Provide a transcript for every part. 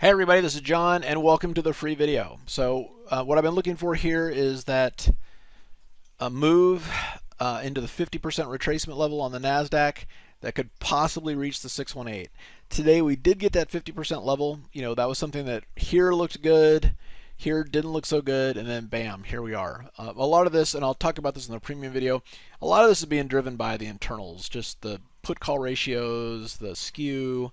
Hey everybody, this is John and welcome to the free video. So what I've been looking for here is that a move into the 50% retracement level on the Nasdaq that could possibly reach the 618. Today we did get that 50% level. You know, that was something that here looked good, here didn't look so good, and then bam, here we are. A lot of this, and I'll talk about this in the premium video, a lot of this is being driven by the internals, just the put call ratios, the skew.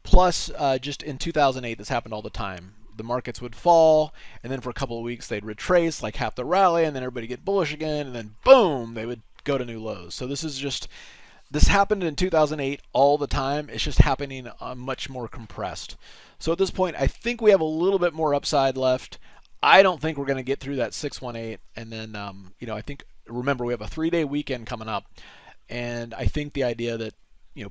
Plus, just in 2008, this happened all the time. The markets would fall, and then for a couple of weeks they'd retrace like half the rally, and then everybody get bullish again, and then boom, they would go to new lows. So this happened in 2008 all the time. It's just happening much more compressed. So at this point, I think we have a little bit more upside left. I don't think we're going to get through that 618, and then I think, remember, we have a 3-day weekend coming up, and I think the idea that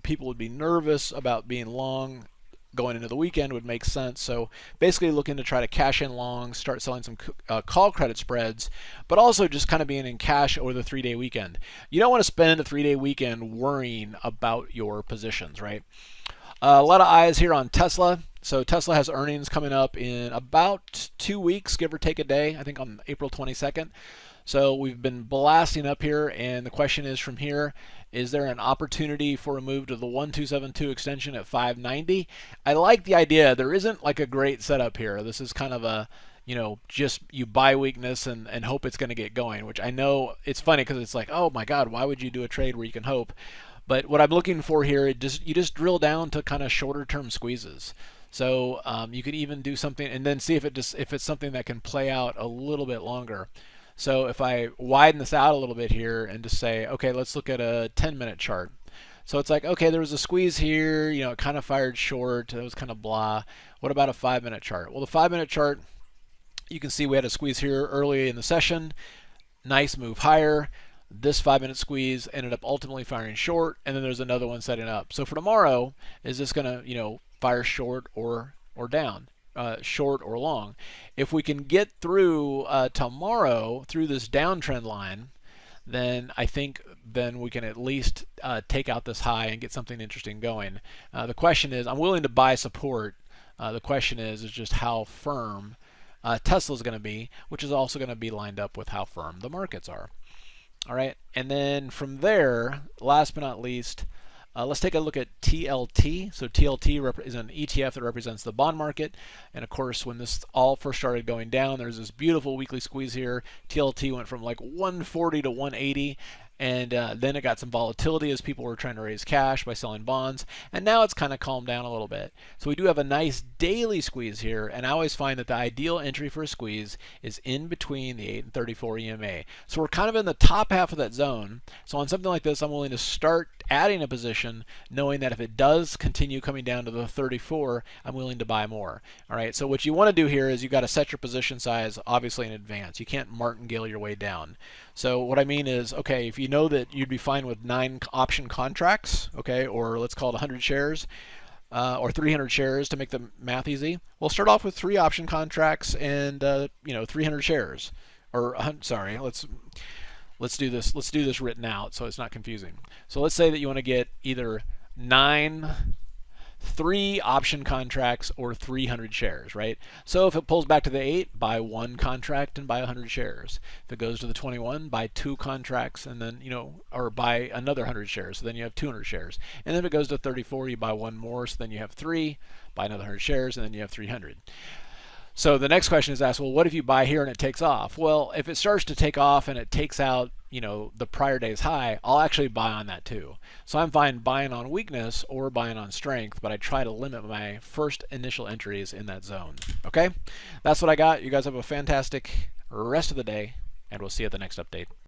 people would be nervous about being long going into the weekend would make sense. So basically looking to try to cash in long, start selling some call credit spreads, but also just kind of being in cash over the 3-day weekend. You don't want to spend the 3-day weekend worrying about your positions, right? A lot of eyes here on Tesla. So Tesla has earnings coming up in about 2 weeks, give or take a day, I think on April 22nd. So we've been blasting up here, and the question is from here, is there an opportunity for a move to the 1272 extension at 590? I like the idea. There isn't like a great setup here. This is kind of a, just you buy weakness and hope it's going to get going, which I know it's funny because it's like, oh my God, why would you do a trade where you can hope? But what I'm looking for here, you just drill down to kind of shorter term squeezes. So you could even do something and then see if it's something that can play out a little bit longer. So if I widen this out a little bit here and just say, okay, let's look at a 10-minute chart. So it's like, okay, there was a squeeze here, it kind of fired short, it was kind of blah. What about a 5-minute chart? Well, the 5-minute chart, you can see we had a squeeze here early in the session, nice move higher. This 5-minute squeeze ended up ultimately firing short, and then there's another one setting up. So for tomorrow, is this going to, fire short or down? Short or long. If we can get through tomorrow through this downtrend line, then I think then we can at least take out this high and get something interesting going. The question is, I'm willing to buy support. The question is just how firm Tesla's going to be, which is also going to be lined up with how firm the markets are. All right, and then from there, last but not least, let's take a look at TLT. So TLT is an ETF that represents the bond market. And of course, when this all first started going down, there's this beautiful weekly squeeze here. TLT went from like 140 to 180. And then it got some volatility as people were trying to raise cash by selling bonds. And now it's kind of calmed down a little bit. So we do have a nice daily squeeze here. And I always find that the ideal entry for a squeeze is in between the 8 and 34 EMA. So we're kind of in the top half of that zone. So on something like this, I'm willing to start adding a position knowing that if it does continue coming down to the 34, I'm willing to buy more. All right, so what you want to do here is you've got to set your position size obviously in advance. You can't martingale your way down. So what I mean is, okay, if you know that you'd be fine with 9 option contracts, okay, or let's call it 100 shares, or 300 shares to make the math easy. We'll start off with 3 option contracts and 300 shares. Or sorry, let's do this. Let's do this written out so it's not confusing. So let's say that you want to get either 3 option contracts or 300 shares, right? So if it pulls back to the 8, buy 1 contract and buy 100 shares. If it goes to the 21, buy 2 contracts and then, or buy another 100 shares. So then you have 200 shares. And then if it goes to 34, you buy 1 more. So then you have 3, buy another 100 shares, and then you have 300. So the next question is asked, well, what if you buy here and it takes off? Well, if it starts to take off and it takes out, the prior day's high, I'll actually buy on that too. So I'm fine buying on weakness or buying on strength, but I try to limit my first initial entries in that zone. Okay? That's what I got. You guys have a fantastic rest of the day, and we'll see you at the next update.